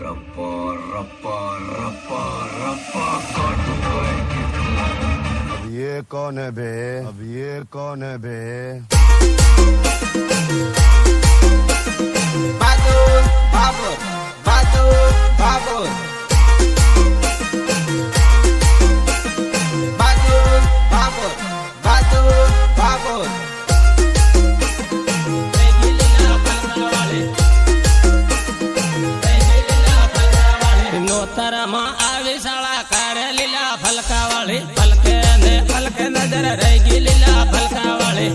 रप्पा रप्पा रप्पा रप्पा काटूंगा इनकी। अब ये कौन है बे? अब ये कौन है बे? बाबूर बाबूर बाबूर बाबूर बाबूर बाबूर बाबूर बाबूर નોતરમાં આવી શાળા કારે લીલા ફલકા વાળી ફલકે ને ફલકે નજર રહી ગઈ લીલા ફલકા વાળી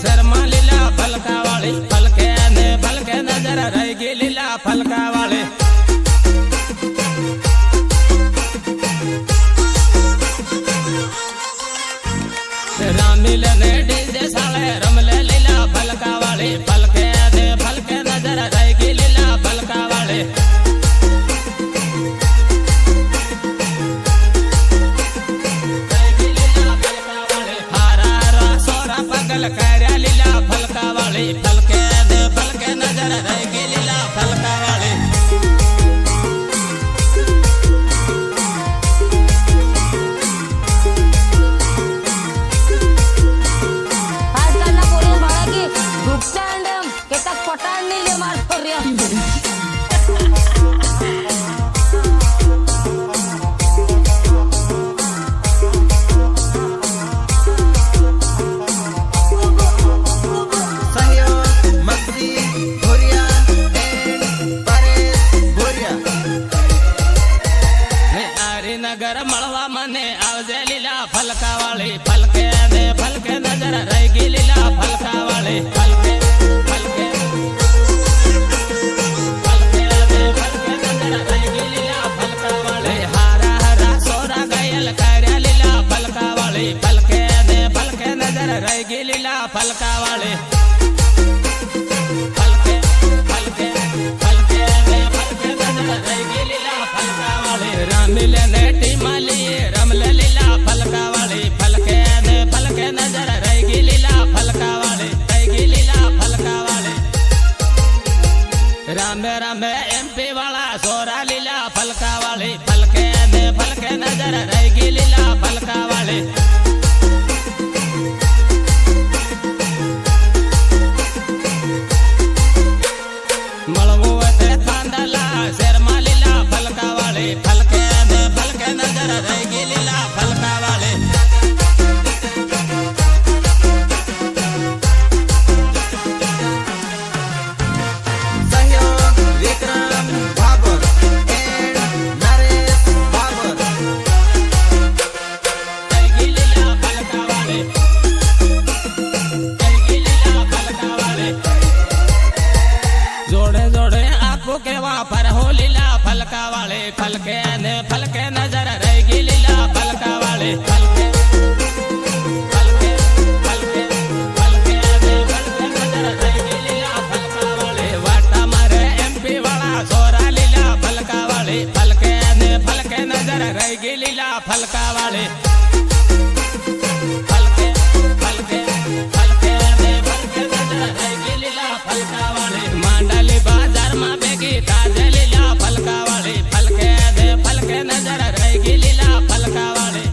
શર્મા લીલા ફલકા વાળી ફલકે ને ફલકે નજર રહી ગઈ લીલા ફલકા વાળી રામીલ ને ડીજે સાળે રમલે લીલા ફલકા વાળી ફલકે ને ફલકે નજર રહી ગઈ લીલા ફલકા વાળી કર્યા લીલા ફલકા વાળી ફલકે દે ફલકે નજર રહી ગઈ લીલા ફલકા વાળી આજકાલના પોલીસ વાળા કે ગુપ્તાંડ કે તક પટાણ ની લે માર ફર્યા નગર મળવા મને આવજે લીલા ફલકા વાળી ફલકે દે ફલકે નજર રહી ગઈ લીલા ફલકા વાળી ફલકે ફલકે ફલકે દે ફલકે નજર રહી ગઈ લીલા ફલકા વાળી હારા હારા સોરા ગયલ કર્યા લીલા ફલકા વાળી ફલકે દે ફલકે નજર રહી ગઈ લીલા ફલકા વાળી ફલકે ફલકે ફલકે દે ફલકે નજર રહી ગઈ લીલા ફલકા વાળી રામીલ ને રમલે લીલા ફલકા વાળી ફલકે ને ફલકે નજર રહી ગઈ લીલા ફલકા વાળી રહી ગઈ લીલા ફલકા વાળી રામે રામે એમપી વાળા સોરા લીલા ફલકા વાળી ફલકે ને ફલકે નજર રહી ગઈ લીલા ફલકા વાળી મળવું તે થાંદલા શેરમાં લીલા ફલકા વાળી ફલકે ને ફલકે નજર રહી ગઈ લીલા ફલકા વાળી સહયોગ વિક્રમ બાબુર એન્ડ નરેશ બાબુર રહી ગઈ લીલા ફલકા વાળી રહી ગઈ લીલા ફલકા વાળી જોડે જોડે આખું કેવા પર હો લીલા ફલકા વાળી ફલકે ને ફલકે નજર રહી ગઈ લીલા ફલકા વાળી ફલકે ફલકે ફલકે ફલકે ને ફલકે નજર રહી ગઈ લીલા ફલકા વાળી વાટા મારે એમપી વાળા સોરા લીલા ફલકા વાળી ફલકે ને ફલકે નજર રહી ગઈ લીલા ફલકા વાળી ફલકે ફલકે ફલકે ને ફલકે નજર રહી ગઈ લીલા ફલકા વાળી માંડલી બાજારમાં ભેગી તાજે લીલા ફલકા વાળી ફલકે ને ફલકે નજર રહી ગઈ લીલા ફલકા વાળી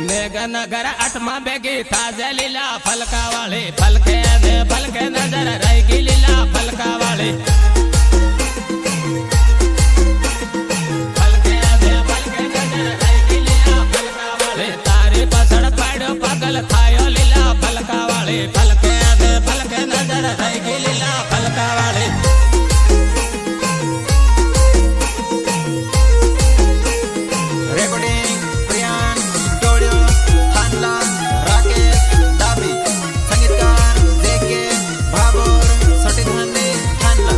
મેઘનગર 8માં ભેગી તાજે લીલા ફલકા વાળી ફલકે ને ફલકે નજર રહી ગઈ લીલા ફલકા વાળી ફલકે ને ફલકે નજર રહી ગઈ લીલા ફલકા વાળી તારી પાછળ પાડ્યો પાગલ થાયો લીલા ફલકા વાળી ફલકે ને ફલકે નજર રહી ગઈ લીલા ફલકા વાળી રેકોર્ડિંગ પ્રિયાન સ્ટુડિયો થાનલા રાકેશ ડાબી સંગીતકાર જેકે બાબુર સટીધાને થાનલા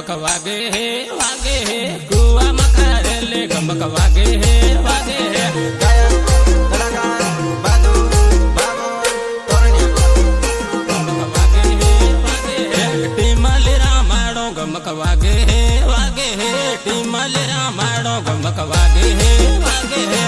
गमक वागे है वागे है कुआ मकारेले गमक वागे है वागे है गायक कलाकार बादू बाबर तोरण्या गमक वागे है वागे है टीमली रामाड़ो गमक वागे है वागे है टीमली रामाड़ो गमक वागे है वागे है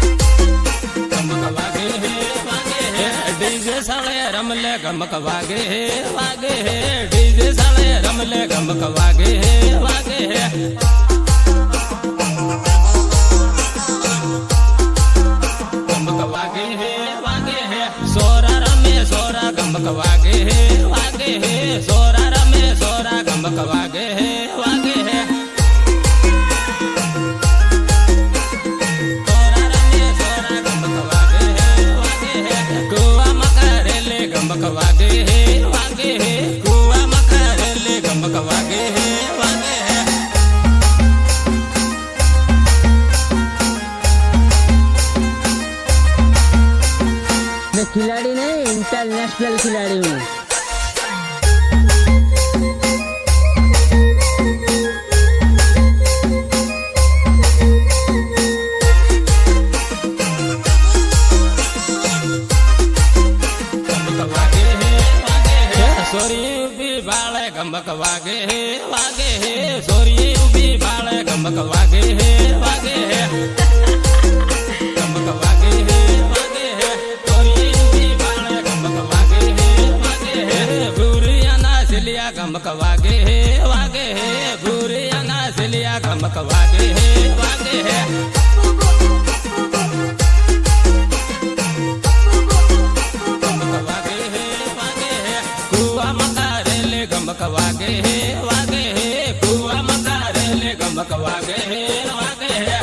गमक वागे है वागे है डीजे साले रमले गमक वागे है वागे है डीजे साले रमले गमक वागे है वागे है गमक वागे है वागे है सोरा रमे सोरा गमक वागे है वागे है सोरा रमे सोरा गमक वागे है वागे है सोरा रमे सोरा गमक वागे है वागे है कुआ मकारेले गमक वागे है वागे है कुआ मकारेले गमक वागे है वागे है मैं खिलाड़ी नहीं इंटरनेशनल खिलाड़ी हूँ। गमक वागे है वागे है सोरी भी बाले गमक वागे है वागे है सोरी भी बाले गमक वागे है वागे है गमक वागे है वागे है सोरी भी बाले गमक वागे है वागे है बुरिया ना सिलिया गमक वागे है वागे है बुरिया ना सिलिया गमक वागे है वागे है गमक वागे है वागे है कुआ मकारेले गमक वागे है वागे है कुआ मकारेले गमक वागे है वागे है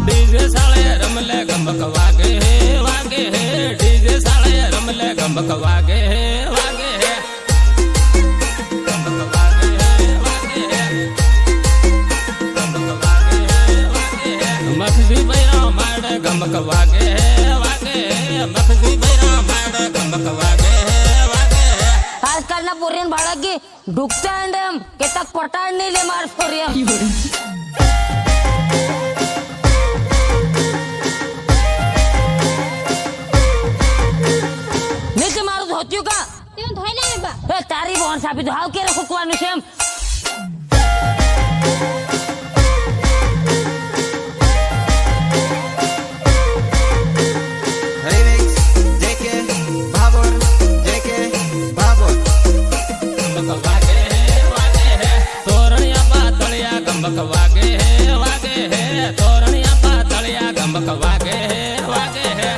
डीजे साले रमले गमक वागे है वागे है डीजे साले रमले गमक वागे है वागे है गमक वागे है वागे है गमक वागे है वागे है मखजी बैरा माड़ गमक वागे है वागे है मखजी बैरा माड़ गमक वागे है वागे है आजकाल ना पोरीन बाळगी डुकता अंडम केतक पटाड नाही ले मार पोरिया નીચે મારું ધોત્યું કા તેમ ધોઈ લે બા એ તારી બોન સાબી તો હાવ કેરે ફૂકવાનું છે એમ रिमिक्स जेके बाबर जेके बाबर गमक वागे है वागे है तोरणिया पातळिया गमक वागे है वागे है तोरणिया पातळिया गमक वागे है वागे है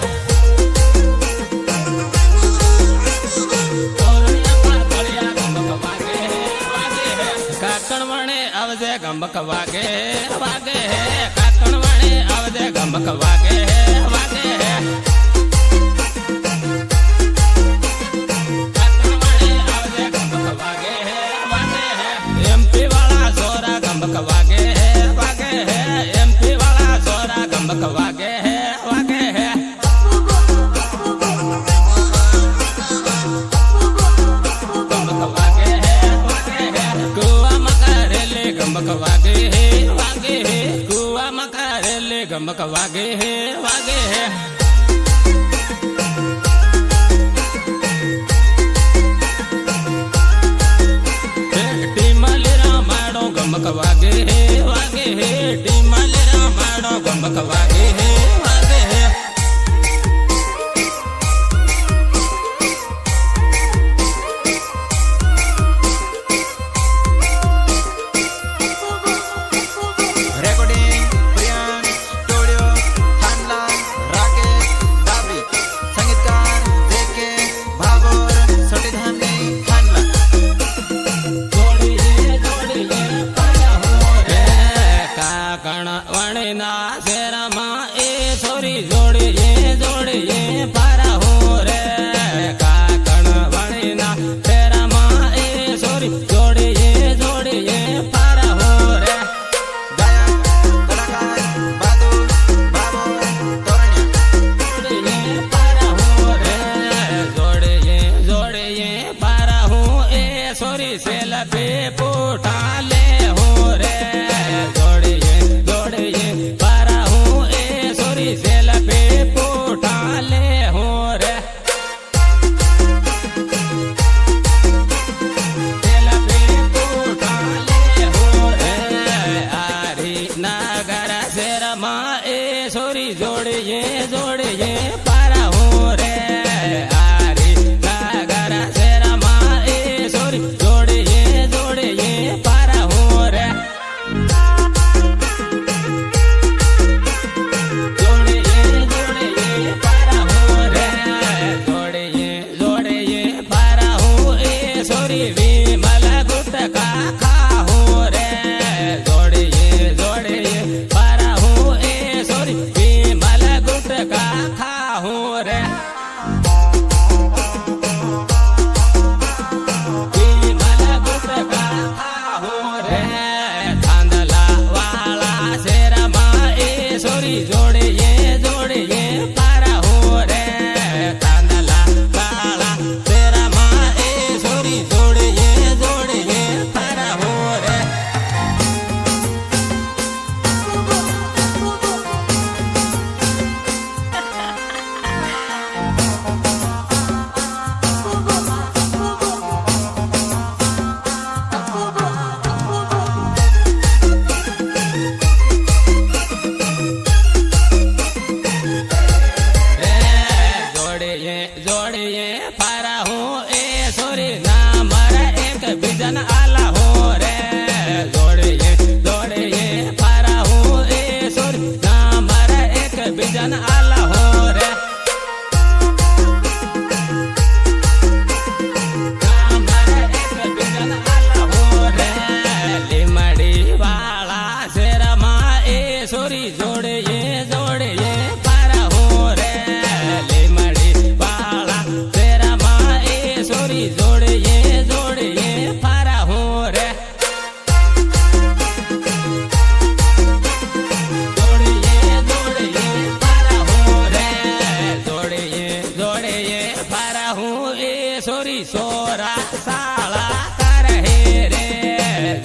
तोरणिया पातळिया गमक वागे है वागे है काकणवणे आवजे गमक वागे है वागे है काकणवणे आवजे गमक वागे है वागे है काकणवणे आवजे गमक वागे है वागे है एमपी वाला सोरा गमक वागे है वागे है एमपी वाला सोरा गमक वागे है वागे है गमक वागे है वागे है कुआ मकारेले गमक वागे है वागे है कुआ मकारेले गमक वागे है वागे है टीमली रामाड़ो गमक वागे है वागे है टीमली रामाड़ो गमक वागे है वागे है रेकॉर्डिंग प्रियान स्टुडिओ खानला राकेश पे पोटा ले हो रे जोड़िए जोड़िए पारा हूँ ए सोरी सेल पे पोटा ले हो रे सेल पे पोटा ले हो रे आरी नगर शेर माँ ए सोरी जोड़िए जोड़िए पारा हूँ रे आरी नगर शेर माँ ए सोरी जोड़िए जोड़िए पारा हूँ रे जोड़िए जोड़िए पारा हूँ रे जोड़िए जोड़िए पारा हूँ ए सोरी विमल गुटका खा हूँ रे जोड़िए जोड़िए पारा हूँ ए सोरी विमल गुटका खा हूँ रे विमल गुटका खा हूँ रे धांधला वाला शेर माँ ए सोरी जोड़िए जोड़िए पारा हूँ रे धांधला वाला शेर माँ ए सोरी जोड़िए जोड़िए पारा हूँ रे जोड़िए जोड़िए पारा हूँ ए सोरी नामर एक बिजन आला हो रे जोड़िए जोड़िए पारा हूँ ए सोरी नामर एक बिजन आला हो रे नामर एक बिजन आला हो रे लिमड़ी वाला शेर माँ ए सोरी जोड़िए जोड़िए पारा हो रे लिमड़ी वाला शेर माँ ए सोरी जोड़िए जोड़िए पारा हो रे जोड़िए जोड़िए पारा हो रे जोड़िए जोड़िए पारा हूँ ए सोरी सोरा साला कर हे रे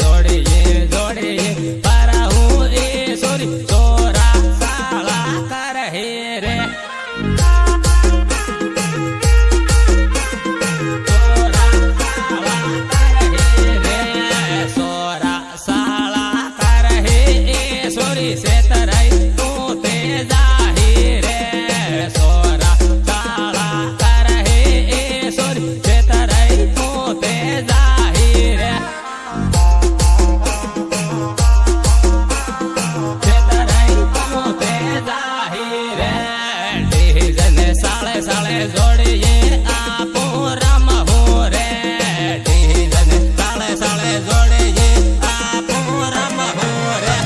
जोड़िए जोड़िए पारा हूँ ए सोरी सोरा साला कर हे रे सोरा साला कर हे रे सोरा साला कर हे ए सोरी से तरई तू ते जाहिरे सोरा साला कर हे ए सोरी से तरई तू ते जाहिरे से तरई तू ते जाहिरे डीजन साले साले जोड़िए आपो राम हो रे डीजन साले साले जोड़िए आपो राम हो रे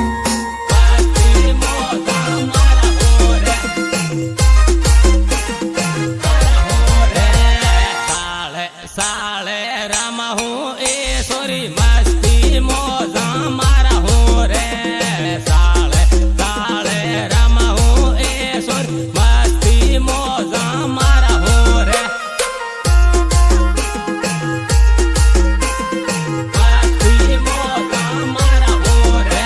पाती मोता मारा हो रे साले साले राम हूँ ए सोरी मस्ती मोजा मारा हूँ रे साले साले राम हूँ ए सोरी मस्ती मोजा मारा हूँ रे मस्ती मोजा मारा हूँ रे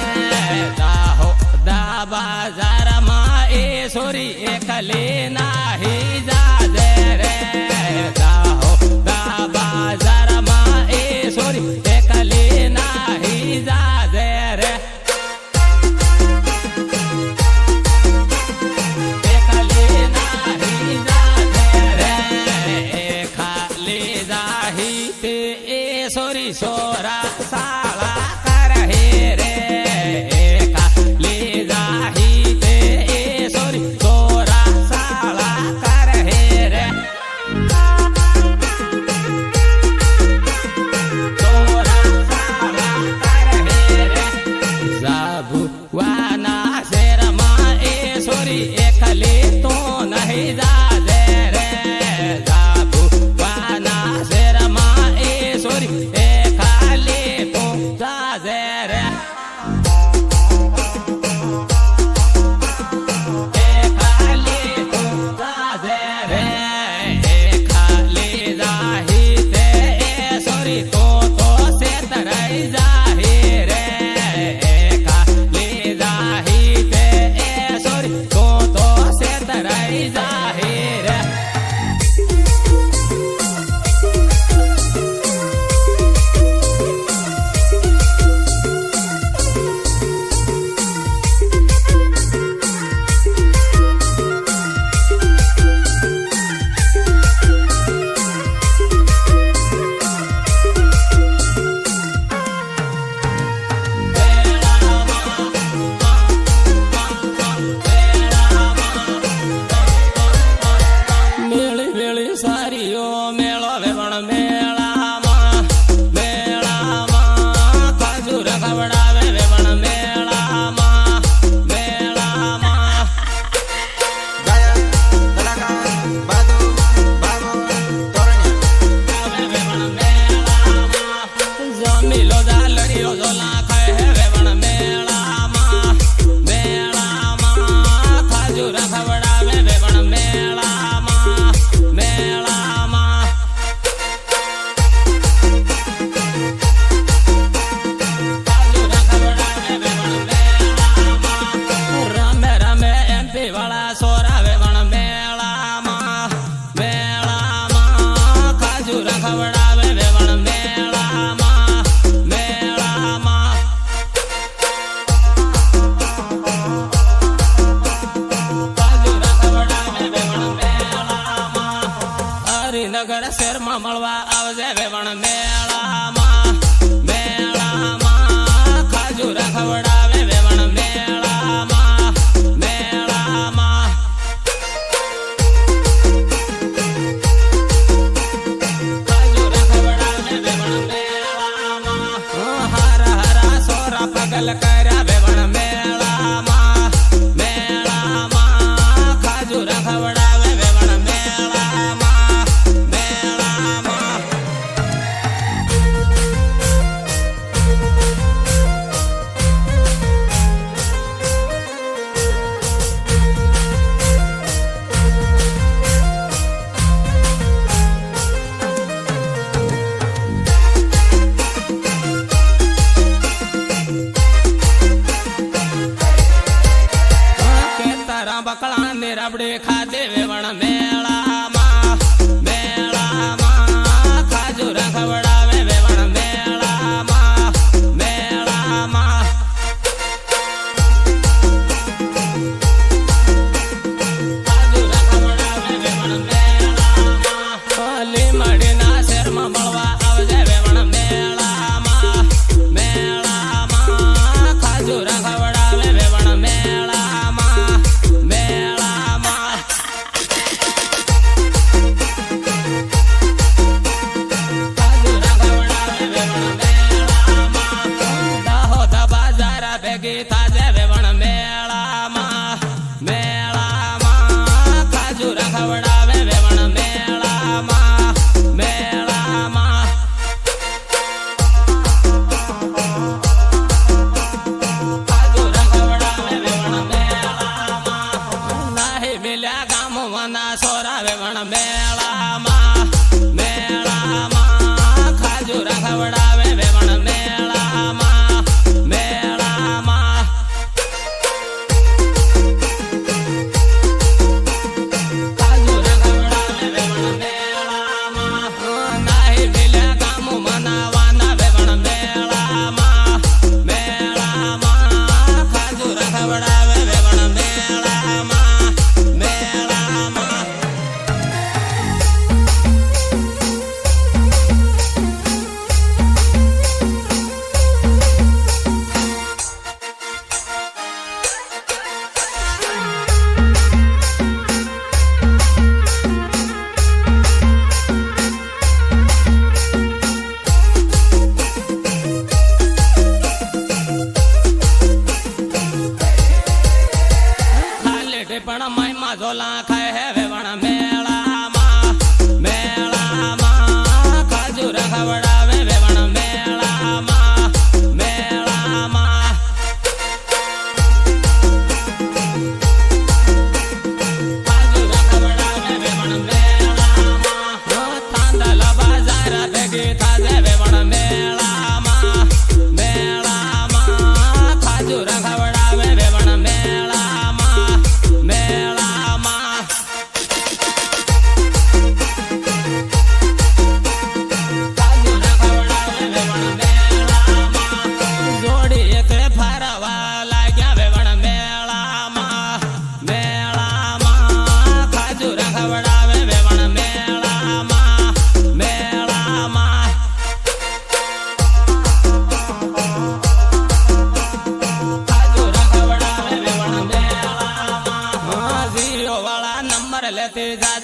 दाहो दा बाजार माँ ए सोरी एकले नाही जा दे रे दाहो दा बाजार माँ ए सोरी एकले नाही जा दे रे एकले नाही जा दे रे खाली जाही ते ए सोरी सोरा साला कर हे रे खाली जाही ते ए सोरी सोरा साला कर हे रे सोरा साला कर हे रे जाबू वाना शेर माँ ए सोरी एकले तो नहीं जा दे रे जाबू वाना शेर माँ ए सोरी ए खाली રે ખાલી જાહી તે સોરી તો સેતરાઈ જાહી રે ખાલી જાહી તે સોરી તો સેતરાઈ જાહી રે સારીઓ મેળો વેવણ મેળામાં મેળામાં ખજૂર ખવડાવે વેવણ મેળામાં મેળામાં ગાયક કલાકાર બાદુ બાબો તોરણિયા વેવણ મેળામાં જમીલો જાલડીઓ ઝોલા ખાય વેવણ મેળામાં મેળામાં ખજૂર ખવડાવે વેવણ મેળામાં મેળામાં ખજૂર ખવડાવે વેવણ મેળામાં રમે રમે એમપી વાળા સોરા વેવણ મેળામાં મેળામાં ખજૂર ખવડાવે વેવણ મેળામાં મેળામાં ખજૂર ખવડાવે વેવણ મેળામાં હરિનગર શહેરમાં મળવા આવજે વેવણ મેળામાં મેળામાં ખજૂર ખવડાવે વેવણ મેળામાં મેળામાં ખજૂર ખવડાવે વેવણ મેળામાં હારા હારા સોરા પગલ કર્યા વેવણ મેળામાં મેળામાં ખજૂર ખવડાવે વેવણ મેળામાં મેળામાં તારા બકળા ને રબડે ખાધે વેવણ મેળામાં મેળામાં ખજૂર ખવડાવે વેવણ મેળામાં મેળામાં ખજૂર ખવડાવે વેવણ મેળામાં લીમડીના શહેરમાં મળવા આવજે વેવણ મેળામાં મેળામાં ખજૂર ખવડાવે વેવણ મેળામાં મેળામાં ખજૂર ખવડાવે વેવણ મેળામાં દાહોદ બાજાર ભેગી થાજે વેવણ મેળામાં મેળામાં ખજૂર ખવડાવે વેવણ મેળામાં મેળામાં ખજૂર ખવડાવે વેવણ મેળામાં નાહી મિલ્યા ગામોના સોરા વેવણ મેળામાં મેળામાં ખજૂર ખવડાવે વેવણ મેળામાં મેળામાં ખજૂર ખવડાવે વેવણ મેળામાં નાહી મિલ્યા ગામો મનાવાના વેવણ મેળામાં મેળામાં ખજૂર ખવડાવે વેવણ મેળામાં મેળામાં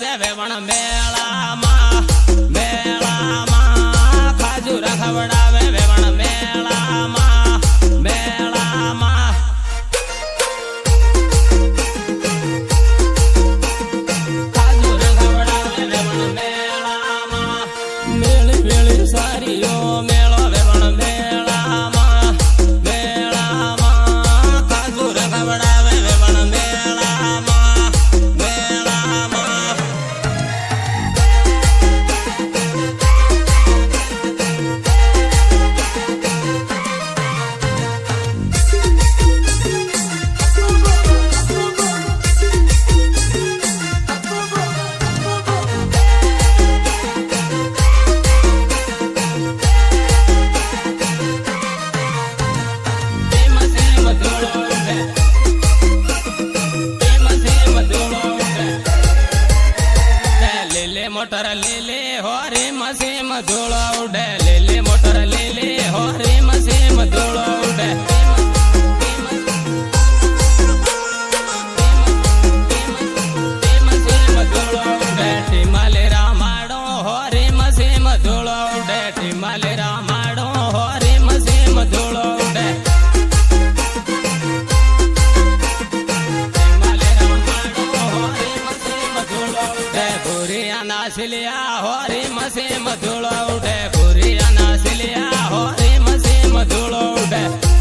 રે વેવણ મેળામાં ખાજુ રખવડાવે વેવણ મેળામાં ખાજુ રખવડાવે વેવણ મેળામાં મેળી વેળી સારીઓ મેળો વેવણ મેળામાં ખાજુ રખવડાવે વેવણ મેળામાં મોટર લીલે હોરે મસીમ ધૂળો ઉડે લીલે મોટર લીલે હોરે મસીમ ધૂળો ઉડે ટીમાલે રામાડો હોરે મસીમ ધૂળો ઉડે ટીમાલે રામાડો હોરે મસીમ ધૂળો ઉડે નાસલિયા હોરી મસીમ ધૂળો ઉડે ભૂરિયા નાસલિયા હોરી મસીમ ધૂળો ઉડે